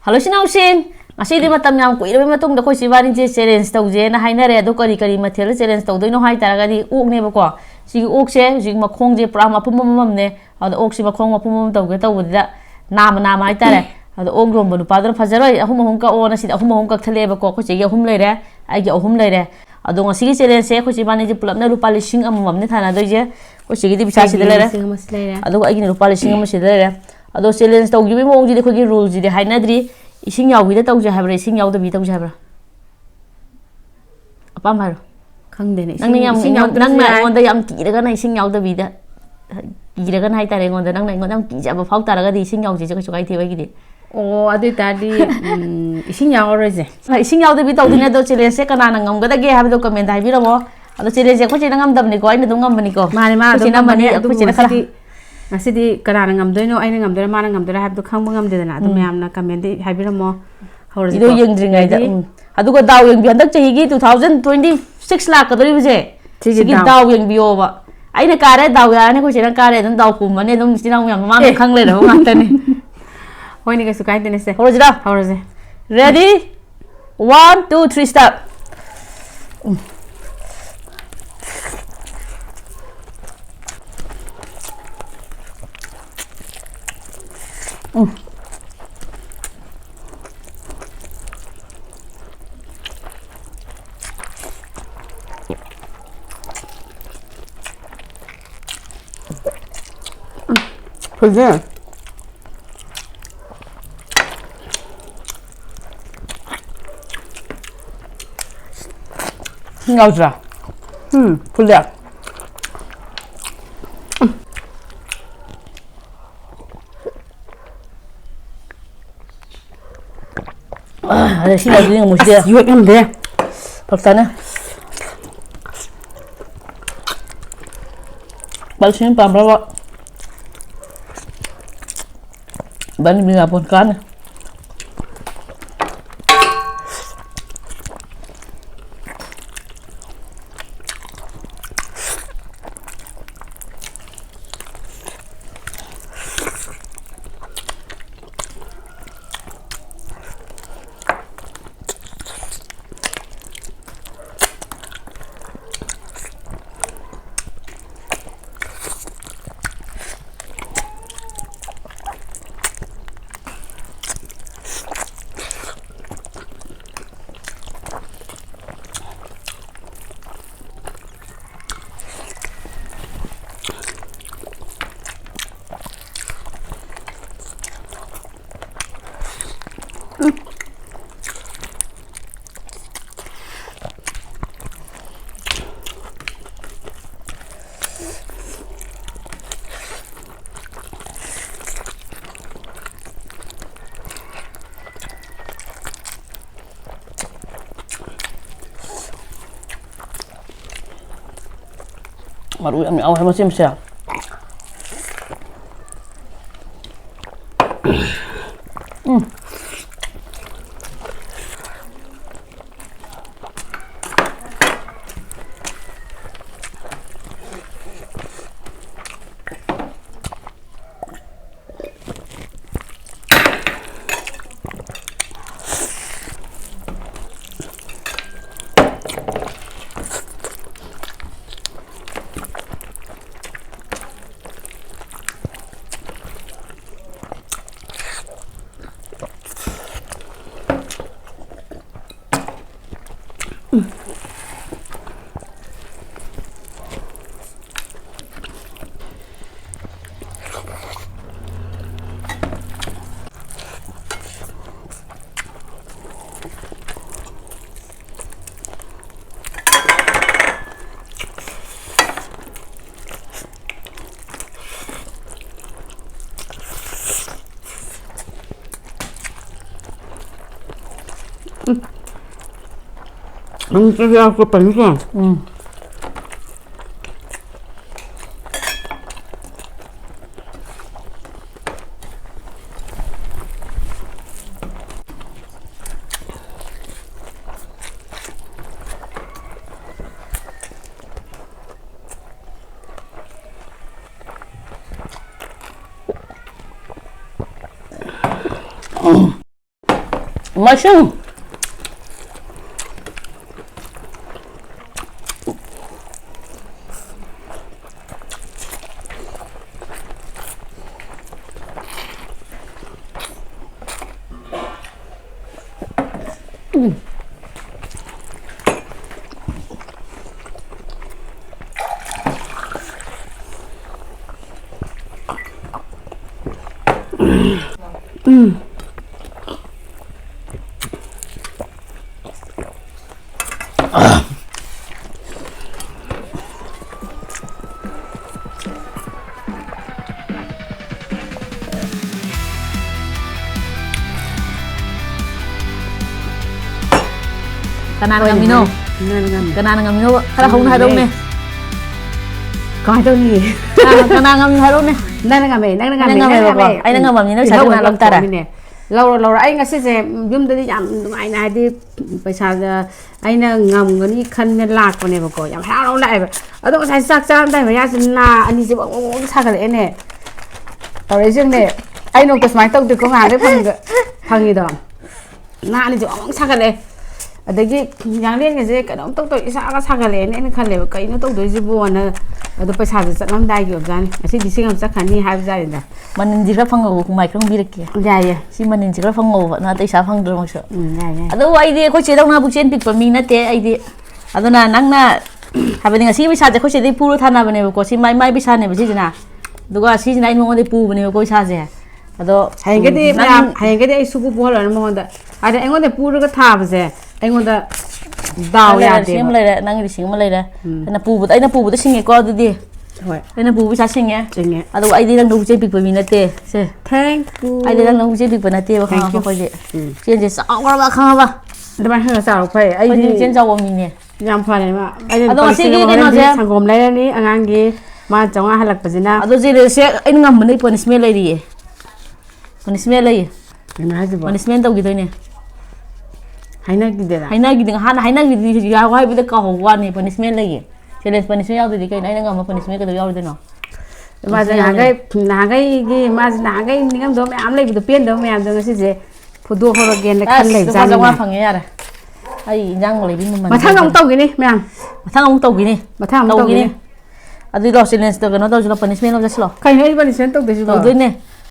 Hello, Sinausin. Masih di matam yang kuih lebih matung dako sibarin je challenge tau je na hai na re do kari material challenge tau doi no hai taraga di uk ne ba ko si uk se si makhong je pra ma pum mam ne ado uk si makhong ma pum tau ge tau da nama hai tare ado ok rom ba nu pa do fajaroi ahum ka o na si ahum ka thale ba ko che ge ahum le re ai ge ahum le re ado ngasi gi challenge se ko sibarin je pulap na rupa lising amam ne thana doi je ko si gi di bisa si de le ado ai gi rupa lising am si de le ado challenge tau gi bi mo gi de ko gi rule ji de hai na dri ising yaw bida tau jabra ising yaw da bi tau jabra apa mar khang de ne nang na ngon da yam ki da na ising yaw da bi da ki da na hai tare ngon da nang yam ki jaba phau tara ga di ising yaw ji ka chukai the ba gi di o adu ta di ising yaw ro je ising yaw da bi tau dine do challenge se kana na ngam ga da ge ha do comment hai bi ro mo ado challenge ko che ngam dam ni ko ai na dum ngam ni ko ma do na mani ko che kala Ngasidi karana ngam doino aina ngam dora mana ngam dora habdo khang ngam de na adu mayamna comment di habiramo hor ido yeng dringai da adu ko daw yeng bi handak chahi gi 2026 lakh kadori buje sigi daw yeng bi oba aina kare daw ya ne ko chena kare dum daw kum mane dum sinang yang ma khang le ro ma tane hoini ga sukai tene se hor jira ready 1 2 3 start Kızım. Ngaojei. Güzel. Ada sih lagi yang mesti. Yuak ngam de. Paksana. Balsin pa berapa? Bani bila pun kan. Baru yang awal masih siap. Jadi aku pengen. mushroom Kanan ngam mino kanan ngam mino kada hong hai dong ne coi tôi gì kanan ngam hai dong ne đang ngầm mày đang ngầm mày ai đang ngam mino sa kanan long tara lâu lâu anh ngasi se yum đi jam ai này đi पैसा anh ngầm cái ní khăn nhân lạc của này mà coi jam hao đâu lại ở đâu sai sắc trang đây mà ya xin na anh đi sẽ bỗng sắc cái này tao đấy riêng này anh nông cái máy tông từ công hàng đấy phần gì đó na anh đi sẽ bỗng sắc cái này adagi yang len ge ka dom tok tok isa ka sagale ne khale ka ina tok do ji bo na ado paisa de satlam dai gyo gan asi di singam sakhani ha ja da manin jira fango ku mai krong bi rek ya ya si manin jira fango na tai sa phang do mo so ya ya ado ai di ko che dong na bu chen pik pa mi na te ai di ado na nang na ha ba ni si paisa je ko che di pu ro thana bane ko si mai mai paisa ne ba ji na do ga si na mo de pu bane ko sa je ado hai ge di ai su pu bo lo mo da ada engo de pu ro ka tha ba je engo da dao ya de sim lai nang di sing ma lai da na pu bu ai na pu bu de sing ko du di hoi ai na pu bu sa sing ya chính ado ai di nang do che pik pa mi na te se thank you ai di nang do che pik pa na te ba khang ko je chen je sa ko ba khang ba de ba ha sa phai ai di chen jaw mi ne yam pha ne ma ai de si ge no je sangom lai ni angang gi ma chonga halak pa jina ado je se ai ngam ne punishment lai ri punishment lai na ji ba punishment tau gi doi ne haina gi de haina gi ding han haina gi ya wai bi da ka ho wa ni punishment lai challenge punishment yaw di kai ai ngam punishment ka do yaw de no ma ja na gai gi ma na gai ni ngam do me am lai bi do pien do me am do si je phu do ho gen da khan lai ja ni wa phang ya ra ai jang lai bi man ma thang ong tau gi ni me am ma thang ong tau gi ni ma thang ong tau gi ni adu lo challenge to no do punishment lo ja slo kai nei punishment tau de ji do ne